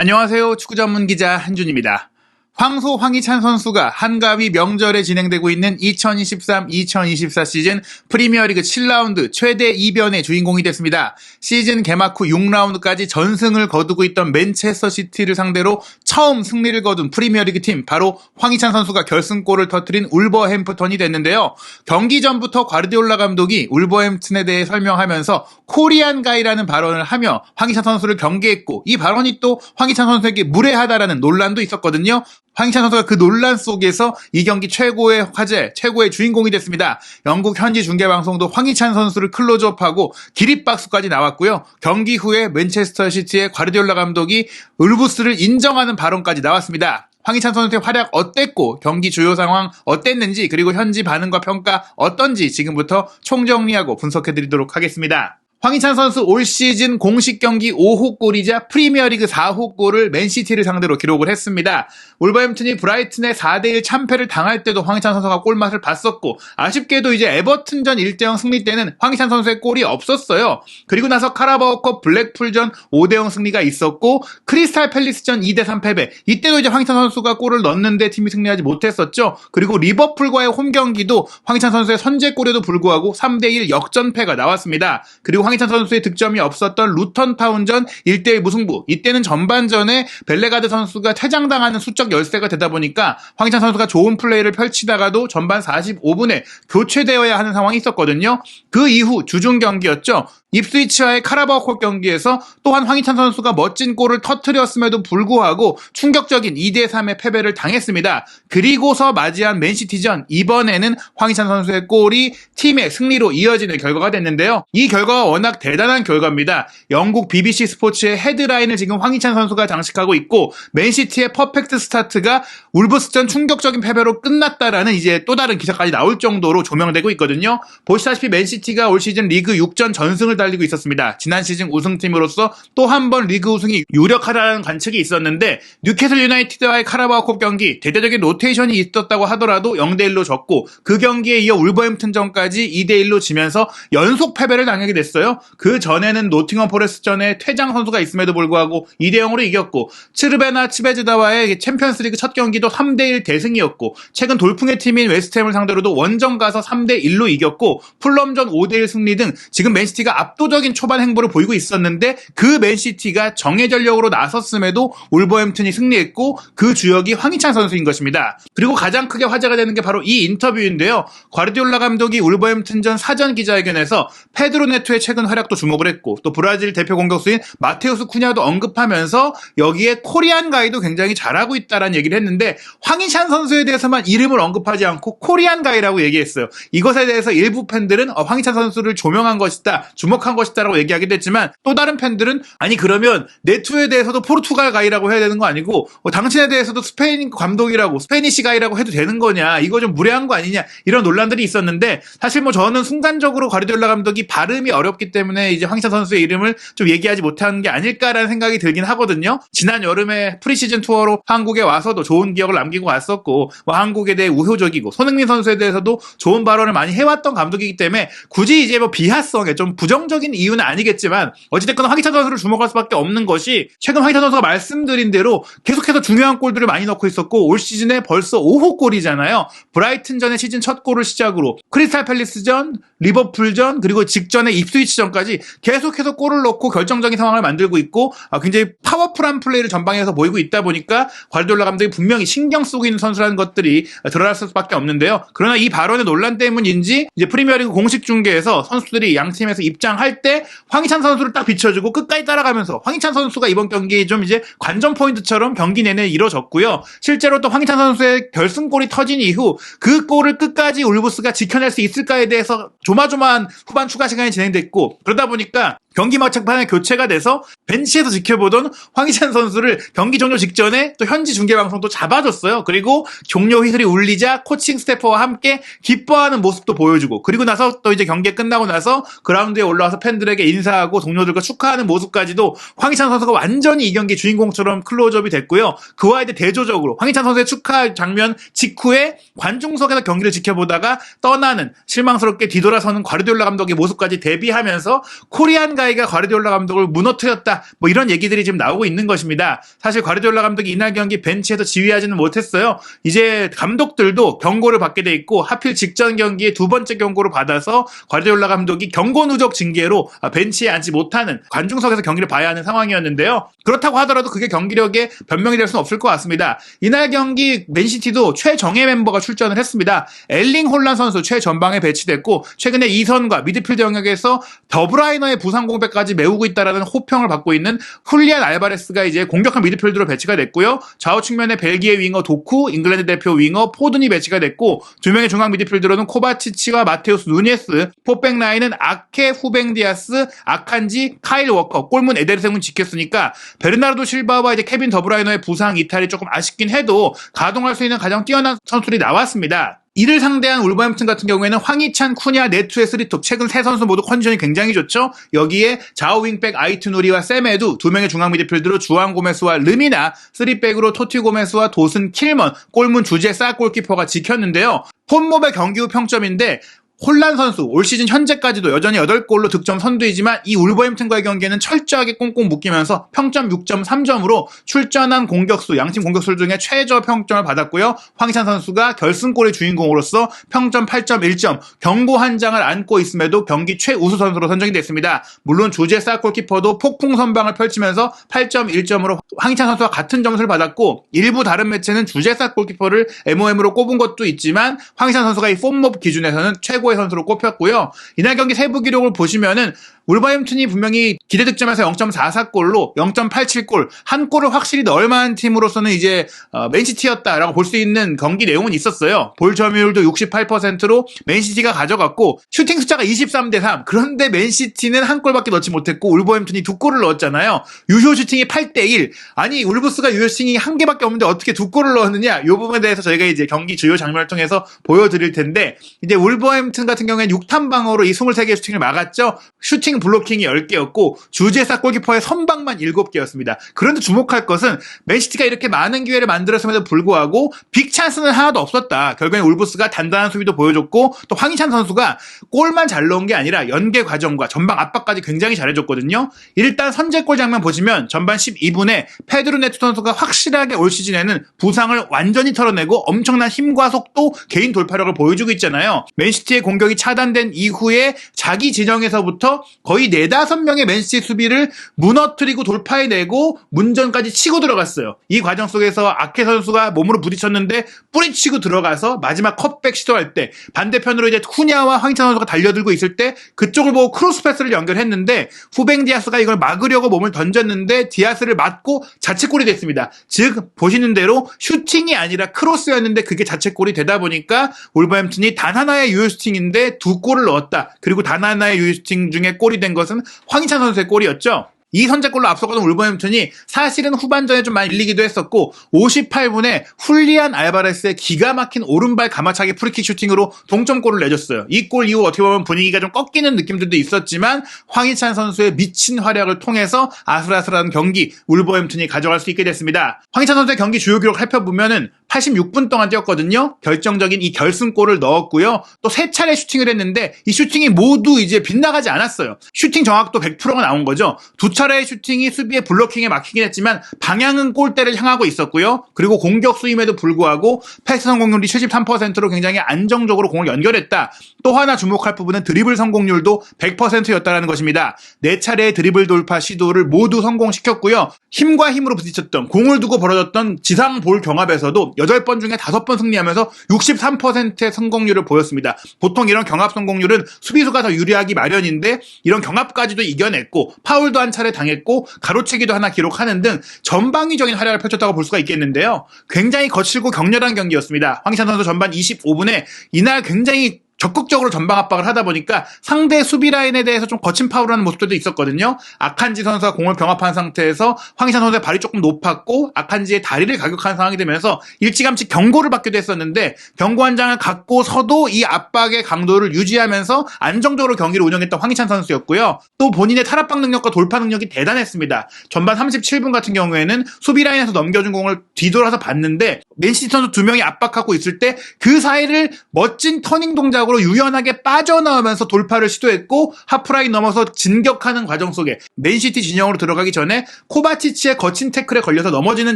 안녕하세요. 축구 전문 기자 한준입니다. 황소 황희찬 선수가 한가위 명절에 진행되고 있는 2023-2024 시즌 프리미어리그 7라운드 최대 이변의 주인공이 됐습니다. 시즌 개막 후 6라운드까지 전승을 거두고 있던 맨체스터 시티를 상대로 처음 승리를 거둔 프리미어리그 팀, 바로 황희찬 선수가 결승골을 터뜨린 울버햄프턴이 됐는데요. 경기 전부터 과르디올라 감독이 울버햄튼에 대해 설명하면서 코리안 가이라는 발언을 하며 황희찬 선수를 경계했고, 이 발언이 또 황희찬 선수에게 무례하다라는 논란도 있었거든요. 황희찬 선수가 그 논란 속에서 이 경기 최고의 화제, 최고의 주인공이 됐습니다. 영국 현지 중계방송도 황희찬 선수를 클로즈업하고 기립박수까지 나왔고요. 경기 후에 맨체스터 시티의 과르디올라 감독이 울브스를 인정하는 발언까지 나왔습니다. 황희찬 선수의 활약 어땠고, 경기 주요 상황 어땠는지, 그리고 현지 반응과 평가 어떤지 지금부터 총정리하고 분석해드리도록 하겠습니다. 황희찬 선수 올 시즌 공식 경기 5호 골이자 프리미어리그 4호 골을 맨시티를 상대로 기록을 했습니다. 울버햄튼이 브라이튼에 4대1 참패를 당할 때도 황희찬 선수가 골맛을 봤었고, 아쉽게도 이제 에버튼전 1대0 승리 때는 황희찬 선수의 골이 없었어요. 그리고 나서 카라바오컵 블랙풀전 5대0 승리가 있었고, 크리스탈 팰리스전 2대3 패배, 이때도 이제 황희찬 선수가 골을 넣었는데 팀이 승리하지 못했었죠. 그리고 리버풀과의 홈 경기도 황희찬 선수의 선제골에도 불구하고 3대1 역전패가 나왔습니다. 그리고 황희찬 선수의 득점이 없었던 루턴타운전 1대1 무승부, 이때는 전반전에 벨레가드 선수가 퇴장당하는 수적 열세가 되다 보니까 황희찬 선수가 좋은 플레이를 펼치다가도 전반 45분에 교체되어야 하는 상황이 있었거든요. 그 이후 주중 경기였죠. 입스위치와의 카라바오컵 경기에서 또한 황희찬 선수가 멋진 골을 터뜨렸음에도 불구하고 충격적인 2대3의 패배를 당했습니다. 그리고서 맞이한 맨시티전, 이번에는 황희찬 선수의 골이 팀의 승리로 이어지는 결과가 됐는데요. 이 결과가 워낙 대단한 결과입니다. 영국 BBC 스포츠의 헤드라인을 지금 황희찬 선수가 장식하고 있고, 맨시티의 퍼펙트 스타트가 울브스전 충격적인 패배로 끝났다라는 이제 또 다른 기사까지 나올 정도로 조명되고 있거든요. 보시다시피 맨시티가 올 시즌 리그 6전 전승을 달리고 있었습니다. 지난 시즌 우승팀으로서 또 한 번 리그 우승이 유력하다는 관측이 있었는데, 뉴캐슬 유나이티드와의 카라바오컵 경기 대대적인 로테이션이 있었다고 하더라도 0대1로 졌고, 그 경기에 이어 울버햄튼전까지 2대1로 지면서 연속 패배를 당하게 됐어요. 그 전에는 노팅엄 포레스트전에 퇴장 선수가 있음에도 불구하고 2대0으로 이겼고, 츠르베나 츠베즈다와의 챔피언스리그 첫 경기도 3대1 대승이었고, 최근 돌풍의 팀인 웨스트햄을 상대로도 원정 가서 3대1로 이겼고, 풀럼전 5대1 승리 등 지금 맨시티가 압도적인 초반 행보를 보이고 있었는데, 그 맨시티가 정예 전력으로 나섰음에도 울버햄튼이 승리했고, 그 주역이 황희찬 선수인 것입니다. 그리고 가장 크게 화제가 되는 게 바로 이 인터뷰인데요. 과르디올라 감독이 울버햄튼전 사전 기자회견에서 페드로 네토의 최근 활약도 주목을 했고, 또 브라질 대표 공격수인 마테우스 쿠냐도 언급하면서 여기에 코리안 가이도 굉장히 잘하고 있다라는 얘기를 했는데, 황희찬 선수에 대해서만 이름을 언급하지 않고 코리안 가이라고 얘기했어요. 이것에 대해서 일부 팬들은 황희찬 선수를 조명한 것이다, 주목한 것이다라고 얘기하기도 했지만, 또 다른 팬들은 아니 그러면 네투에 대해서도 포르투갈 가이라고 해야 되는 거 아니고 당신에 대해서도 스페인 감독이라고, 스페니시 가이라고 해도 되는 거냐, 이거 좀 무례한 거 아니냐, 이런 논란들이 있었는데, 사실 저는 순간적으로 과르디올라 감독이 발음이 어렵기 때문에 이제 황희찬 선수의 이름을 좀 얘기하지 못한 게 아닐까라는 생각이 들긴 하거든요. 지난 여름에 프리시즌 투어로 한국에 와서도 좋은 기억을 남기고 왔었고, 한국에 대해 우호적이고, 손흥민 선수에 대해서도 좋은 발언을 많이 해왔던 감독이기 때문에 굳이 이제 비하성에 좀 부정적인 이유는 아니겠지만, 어찌됐건 황희찬 선수를 주목할 수밖에 없는 것이, 최근 황희찬 선수가 말씀드린 대로 계속해서 중요한 골들을 많이 넣고 있었고, 올 시즌에 벌써 5호 골이잖아요. 브라이튼전의 시즌 첫 골을 시작으로 크리스탈 팰리스전, 리버풀전, 그리고 직전에 입스위치전까지 계속해서 골을 넣고 결정적인 상황을 만들고 있고, 굉장히 파워풀한 플레이를 전방에서 보이고 있다 보니까 과르디올라 감독이 분명히 신경 쓰고 있는 선수라는 것들이 드러났을 수밖에 없는데요. 그러나 이 발언의 논란 때문인지 이제 프리미어리그 공식 중계에서 선수들이 양 팀에서 입장할 때 황희찬 선수를 딱 비춰주고 끝까지 따라가면서, 황희찬 선수가 이번 경기에 좀 이제 관전 포인트처럼 경기 내내 이뤄졌고요. 실제로 또 황희찬 선수의 결승골이 터진 이후 그 골을 끝까지 울브스가 지켜낼 수 있을까에 대해서 조마조마한 후반 추가 시간이 진행됐고, 그러다 보니까 경기 막판에 교체가 돼서 벤치에서 지켜보던 황희찬 선수를 경기 종료 직전에 또 현지 중계방송도 잡아줬어요. 그리고 종료 휘슬이 울리자 코칭 스태프와 함께 기뻐하는 모습도 보여주고, 그리고 나서 또 이제 경기 끝나고 나서 그라운드에 올라와서 팬들에게 인사하고 동료들과 축하하는 모습까지도 황희찬 선수가 완전히 이 경기 주인공처럼 클로즈업이 됐고요. 그와 이제 대조적으로 황희찬 선수의 축하 장면 직후에 관중석에서 경기를 지켜보다가 떠나는, 실망스럽게 뒤돌아서는 과르디올라 감독의 모습까지 대비하면서 코리안 한가위가 과르디올라 감독을 무너뜨렸다. 뭐 이런 얘기들이 지금 나오고 있는 것입니다. 사실 과르디올라 감독이 이날 경기 벤치에서 지휘하지는 못했어요. 이제 감독들도 경고를 받게 돼 있고 하필 직전 경기에 두 번째 경고를 받아서 과르디올라 감독이 경고 누적 징계로 벤치에 앉지 못하는 관중석에서 경기를 봐야 하는 상황이었는데요. 그렇다고 하더라도 그게 경기력에 변명이 될 수는 없을 것 같습니다. 이날 경기 맨시티도 최정예 멤버가 출전을 했습니다. 엘링 홀란 선수 최전방에 배치됐고 최근에 이선과 미드필드 영역에서 더브라이너의 부상 공백까지 메우고 있다라는 호평을 받고 있는 훌리안 알바레스가 이제 공격한 미드필드로 배치가 됐고요. 좌우 측면에 벨기에 윙어 도쿠, 잉글랜드 대표 윙어 포든이 배치가 됐고 두 명의 중앙 미드필드로는 코바치치와 마테우스 누니에스, 포백 라인은 아케, 후뱅 디아스, 아칸지, 카일 워커, 골문 에데르생은 지켰으니까 베르나르도 실바와 이제 케빈 더브라이너의 부상 이탈이 조금 아쉽긴 해도 가동할 수 있는 가장 뛰어난 선수들이 나왔습니다. 이를 상대한 울버햄튼 같은 경우에는 황희찬, 쿠냐, 네투의 3톱 최근 세 선수 모두 컨디션이 굉장히 좋죠. 여기에 좌우 윙백 아이투누리와 세메두 두 명의 중앙 미드필드로 주안 고메스와 르미나 3백으로 토티 고메스와 도슨 킬먼 골문 주제 싹 골키퍼가 지켰는데요. 홈몹의 경기 후 평점인데 홀란 선수 올 시즌 현재까지도 여전히 8골로 득점 선두이지만 이 울버햄튼과의 경기에는 철저하게 꽁꽁 묶이면서 평점 6.3점으로 출전한 공격수, 양팀 공격수 중에 최저 평점을 받았고요. 황희찬 선수가 결승골의 주인공으로서 평점 8.1점, 경고 한 장을 안고 있음에도 경기 최우수 선수로 선정이 됐습니다. 물론 주제 싹 골키퍼도 폭풍 선방을 펼치면서 8.1점으로 황희찬 선수와 같은 점수를 받았고 일부 다른 매체는 주제 싹 골키퍼를 MOM으로 꼽은 것도 있지만 황희찬 선수가 이 폼몹 기준에서는 최고의 선수로 꼽혔고요. 이날 경기 세부 기록을 보시면은 울버햄튼이 분명히 기대 득점에서 0.44골로 0.87골 한 골을 확실히 넣을 만한 팀으로서는 이제 맨시티였다라고 볼 수 있는 경기 내용은 있었어요. 볼 점유율도 68%로 맨시티가 가져갔고 슈팅 숫자가 23대3 그런데 맨시티는 한 골밖에 넣지 못했고 울버햄튼이 두 골을 넣었잖아요. 유효 슈팅이 8대1 아니 울브스가 유효 슈팅이 한 개밖에 없는데 어떻게 두 골을 넣었느냐 이 부분에 대해서 저희가 이제 경기 주요 장면을 통해서 보여드릴 텐데 이제 울버햄튼 같은 경우에는 6탄 방어로 이 23개의 슈팅을 막았죠. 슈팅 블로킹이 10개였고 주제사 골키퍼의 선방만 7개였습니다. 그런데 주목할 것은 맨시티가 이렇게 많은 기회를 만들었음에도 불구하고 빅찬스는 하나도 없었다. 결국엔 울브스가 단단한 수비도 보여줬고 또 황희찬 선수가 골만 잘 넣은 게 아니라 연계 과정과 전방 압박까지 굉장히 잘해줬거든요. 일단 선제골 장면 보시면 전반 12분에 페드로 네투 선수가 확실하게 올 시즌에는 부상을 완전히 털어내고 엄청난 힘과 속도, 개인 돌파력을 보여주고 있잖아요. 맨시티의 공격이 차단된 이후에 자기 진영에서부터 거의 4-5명의 맨시티 수비를 무너뜨리고 돌파해내고 문전까지 치고 들어갔어요. 이 과정 속에서 아케 선수가 몸으로 부딪혔는데 뿌리치고 들어가서 마지막 컷백 시도할 때 반대편으로 이제 쿠냐와 황희찬 선수가 달려들고 있을 때 그쪽을 보고 크로스 패스를 연결했는데 후뱅 디아스가 이걸 막으려고 몸을 던졌는데 디아스를 맞고 자책골이 됐습니다. 즉 보시는 대로 슈팅이 아니라 크로스였는데 그게 자책골이 되다 보니까 울버햄튼이 단 하나의 유효 슈팅인데 두 골을 넣었다. 그리고 단 하나의 유효 슈팅 중에 골이 된 것은 황희찬 선수의 골이었죠. 이 선제골로 앞서가던 울버햄튼이 사실은 후반전에 좀 많이 밀리기도 했었고 58분에 훌리안 알바레스의 기가 막힌 오른발 가마차기 프리킥 슈팅으로 동점골을 내줬어요. 이 골 이후 어떻게 보면 분위기가 좀 꺾이는 느낌들도 있었지만 황희찬 선수의 미친 활약을 통해서 아슬아슬한 경기 울버햄튼이 가져갈 수 있게 됐습니다. 황희찬 선수의 경기 주요 기록 살펴보면은 86분 동안 뛰었거든요. 결정적인 이 결승골을 넣었고요. 또 3차례 슈팅을 했는데 이 슈팅이 모두 이제 빗나가지 않았어요. 슈팅 정확도 100%가 나온 거죠. 2차례의 슈팅이 수비의 블로킹에 막히긴 했지만 방향은 골대를 향하고 있었고요. 그리고 공격수임에도 불구하고 패스 성공률이 73%로 굉장히 안정적으로 공을 연결했다. 또 하나 주목할 부분은 드리블 성공률도 100%였다는 것입니다. 4차례의 드리블 돌파 시도를 모두 성공시켰고요. 힘과 힘으로 부딪혔던 공을 두고 벌어졌던 지상 볼 경합에서도 8번 중에 5번 승리하면서 63%의 성공률을 보였습니다. 보통 이런 경합 성공률은 수비수가 더 유리하기 마련인데 이런 경합까지도 이겨냈고 파울도 한 차례 당했고 가로채기도 하나 기록하는 등 전방위적인 활약을 펼쳤다고 볼 수가 있겠는데요. 굉장히 거칠고 격렬한 경기였습니다. 황희찬 선수 전반 25분에 이날 굉장히 적극적으로 전방 압박을 하다 보니까 상대 수비 라인에 대해서 좀 거친 파울을 하는 모습들도 있었거든요. 아칸지 선수가 공을 병합한 상태에서 황희찬 선수의 발이 조금 높았고 아칸지의 다리를 가격한 상황이 되면서 일찌감치 경고를 받기도 했었는데 경고 한 장을 갖고 서도 이 압박의 강도를 유지하면서 안정적으로 경기를 운영했던 황희찬 선수였고요. 또 본인의 탈압박 능력과 돌파 능력이 대단했습니다. 전반 37분 같은 경우에는 수비 라인에서 넘겨준 공을 뒤돌아서 봤는데 맨시티 선수 2명이 압박하고 있을 때 그 사이를 멋진 터닝 동작으로 공격적으로 유연하게 빠져나오면서 돌파를 시도했고 하프라인 넘어서 진격하는 과정 속에 맨시티 진영으로 들어가기 전에 코바치치의 거친 태클에 걸려서 넘어지는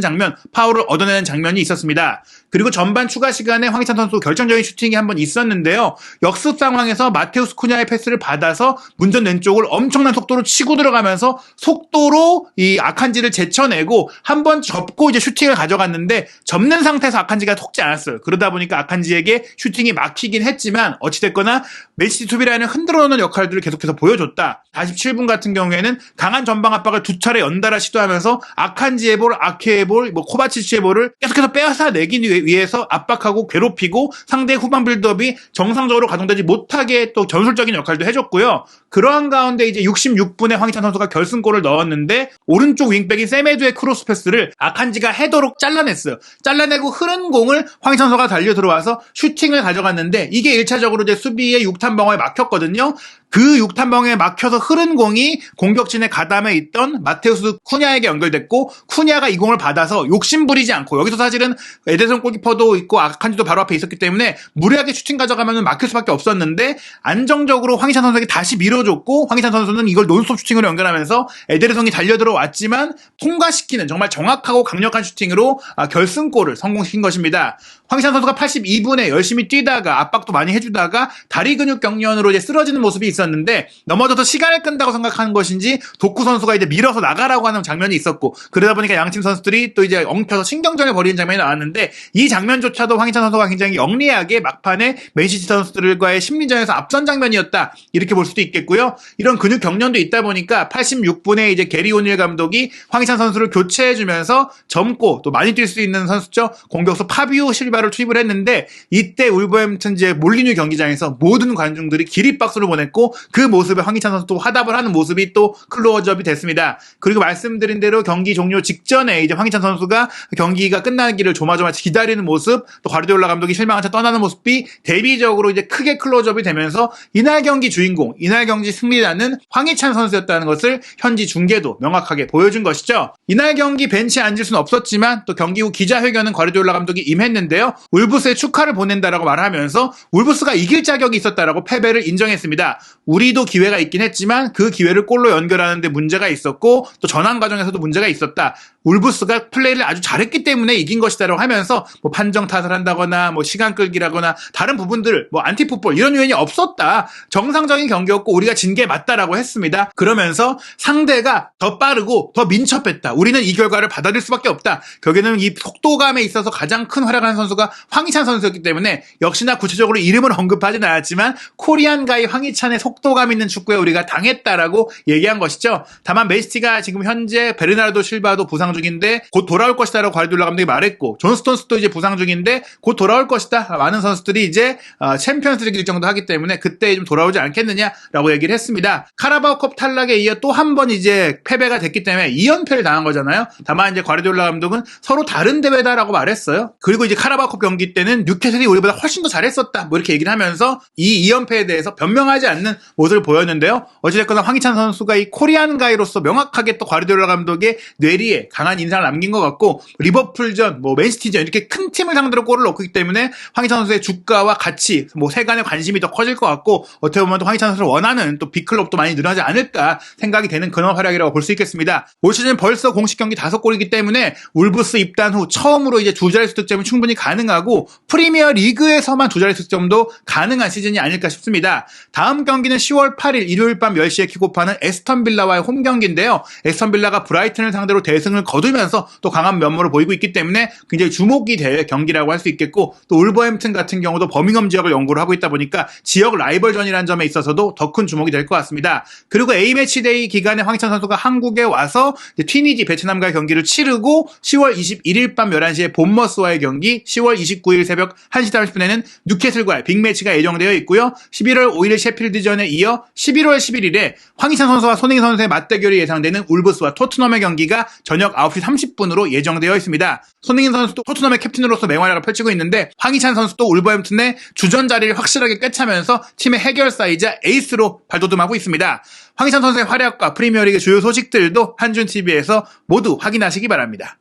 장면, 파울을 얻어내는 장면이 있었습니다. 그리고 전반 추가 시간에 황희찬 선수 결정적인 슈팅이 한번 있었는데요. 역습 상황에서 마테우스 쿠냐의 패스를 받아서 문전 왼쪽을 엄청난 속도로 치고 들어가면서 속도로 이 아칸지를 제쳐내고 한번 접고 이제 슈팅을 가져갔는데 접는 상태에서 아칸지가 속지 않았어요. 그러다 보니까 아칸지에게 슈팅이 막히긴 했지만 어찌됐거나 맨시티 수비라인을 흔들어 놓는 역할들을 계속해서 보여줬다. 47분 같은 경우에는 강한 전방 압박을 두 차례 연달아 시도하면서 아칸지의 볼, 아케의 볼, 코바치치의 볼을 계속해서 빼앗아내기 위해서 압박하고 괴롭히고 상대의 후방 빌드업이 정상적으로 가동되지 못하게 또 전술적인 역할도 해줬고요. 그러한 가운데 이제 66분에 황희찬 선수가 결승골을 넣었는데 오른쪽 윙백인 세메두의 크로스 패스를 아칸지가 헤더로 잘라냈어요. 잘라내고 흐른 공을 황희찬 선수가 달려 들어와서 슈팅을 가져갔는데 이게 1차적으로 이제 수비의 6탄 방어에 막혔거든요. 그 6탄 방어에 막혀서 흐른 공이 공격진의 가담에 있던 마테우스 쿠냐에게 연결됐고 쿠냐가 이 공을 받아서 욕심부리지 않고 여기서 사실은 에데슨 골키퍼도 있고 아칸지도 바로 앞에 있었기 때문에 무리하게 슈팅 가져가면 막힐 수밖에 없었는데 안정적으로 황희찬 선수에게 다시 밀어줬고 황희찬 선수는 이걸 논스톱 슈팅으로 연결하면서 에데르송이 달려들어왔지만 통과시키는 정말 정확하고 강력한 슈팅으로 결승골을 성공시킨 것입니다. 황희찬 선수가 82분에 열심히 뛰다가 압박도 많이 해주다가 다리 근육 경련으로 이제 쓰러지는 모습이 있었는데 넘어져서 시간을 끈다고 생각하는 것인지 도쿠 선수가 이제 밀어서 나가라고 하는 장면이 있었고 그러다 보니까 양팀 선수들이 또 이제 엉켜서 신경전을 벌이는 장면이 나왔는데 이 장면조차도 황희찬 선수가 굉장히 영리하게 막판에 맨시티 선수들과의 심리전에서 앞선 장면이었다 이렇게 볼 수도 있겠고요. 이런 근육 경련도 있다 보니까 86분에 이제 게리 오닐 감독이 황희찬 선수를 교체해주면서 젊고 또 많이 뛸 수 있는 선수죠. 공격수 파비오 실바를 투입을 했는데 이때 울버햄튼즈의 몰리뉴 경기장에서 모든 관중들이 기립박수를 보냈고 그 모습에 황희찬 선수도 화답을 하는 모습이 또 클로즈업이 됐습니다. 그리고 말씀드린 대로 경기 종료 직전에 이제 황희찬 선수가 경기가 끝나기를 조마조마치 기다리는 모습, 또 과르디올라 감독이 실망한 채 떠나는 모습이 대비적으로 이제 크게 클로즈업이 되면서 이날 경기 주인공, 이날 경기 승리자는 황희찬 선수였다는 것을 현지 중계도 명확하게 보여준 것이죠. 이날 경기 벤치에 앉을 수는 없었지만 또 경기 후 기자회견은 과르디올라 감독이 임했는데요. 울브스에 축하를 보낸다라고 말하면서 울브스가 이길 자격이 있었다라고 패배를 인정했습니다. 우리도 기회가 있긴 했지만 그 기회를 골로 연결하는 데 문제가 있었고 또 전환 과정에서도 문제가 있었다. 울브스가 플레이를 아주 잘했기 때문에 이긴 것이다라고 하면서 뭐 판정 탓을 한다거나 뭐 시간 끌기라거나 다른 부분들 뭐 안티풋볼 이런 요인이 없었다. 정상적인 경기였고 우리가 진 게 맞다라고 했습니다. 그러면서 상대가 더 빠르고 더 민첩했다. 우리는 이 결과를 받아들일 수밖에 없다. 결국에는 이 속도감에 있어서 가장 큰 활약을 한 선수가 황희찬 선수였기 때문에 역시나 구체적으로 이름을 언급하진 않았지만 코리안 가이 황희찬의 속도감 있는 축구에 우리가 당했다라고 얘기한 것이죠. 다만 맨시티가 지금 현재 베르나르도 실바도 부상 중인데 곧 돌아올 것이다라고 과르디올라 감독이 말했고 존 스톤스도 이제 부상 중인데 곧 돌아올 것이다. 많은 선수들이 이제 챔피언스리그 일정도 하기 때문에 그때 좀 돌아오지 않겠느냐라고 얘기를 했습니다. 카라바오컵 탈락에 이어 또 한 번 이제 패배가 됐기 때문에 2연패를 당한 거잖아요. 다만 이제 과르디올라 감독은 서로 다른 대회다라고 말했어요. 그리고 이제 카라바오컵 경기 때는 뉴캐슬이 우리보다 훨씬 더 잘했었다. 뭐 이렇게 얘기를 하면서 이 2연패에 대해서 변명하지 않는 모습을 보였는데요. 어찌됐거나 황희찬 선수가 이 코리안 가이로서 명확하게 또 과르디올라 감독의 뇌리에 강한 인상을 남긴 것 같고 리버풀전, 뭐 맨시티전 이렇게 큰 팀을 상대로 골을 넣고 있기 때문에 황희찬 선수의 주가와 가치, 뭐 세간의 관심이 더 커질 것 같고 어떻게 보면 또 황희찬 선수를 원하는 또 빅클럽도 많이 늘어나지 않을까 생각이 되는 그런 활약이라고 볼 수 있겠습니다. 올 시즌 벌써 공식 경기 5골이기 때문에 울브스 입단 후 처음으로 이제 두 자릿수 득점이 충분히 가능하고 프리미어 리그에서만 두 자릿수 득점도 가능한 시즌이 아닐까 싶습니다. 다음 경기는 10월 8일 일요일 밤 10시에 킥오프하는 에스턴 빌라와의 홈 경기인데요. 에스턴 빌라가 브라이튼을 상대로 대승을 거두면서 또 강한 면모를 보이고 있기 때문에 굉장히 주목이 될 경기라고 할 수 있겠고 또 울버햄튼 같은 경우도 버밍엄 지역을 연구를 하고 있다 보니까 지역 라이벌전이라는 점에 있어서도 더 큰 주목이 될 것 같습니다. 그리고 A매치데이 기간에 황희찬 선수가 한국에 와서 튀니지 베트남과의 경기를 치르고 10월 21일 밤 11시에 본머스와의 경기, 10월 29일 새벽 1시 30분에는 뉴캐슬과의 빅매치가 예정되어 있고요. 11월 5일 셰필드전에 이어 11월 11일에 황희찬 선수와 손흥민 선수의 맞대결이 예상되는 울브스와 토트넘의 경기가 저녁 9시 30분으로 예정되어 있습니다. 손흥민 선수도 토트넘의 캡틴으로서 맹활약을 펼치고 있는데 황희찬 선수도 울버햄튼의 주전 자리를 확실하게 꿰차면서 팀의 해결사이자 에이스로 발돋움하고 있습니다. 황희찬 선수의 활약과 프리미어리그 주요 소식들도 한준TV에서 모두 확인하시기 바랍니다.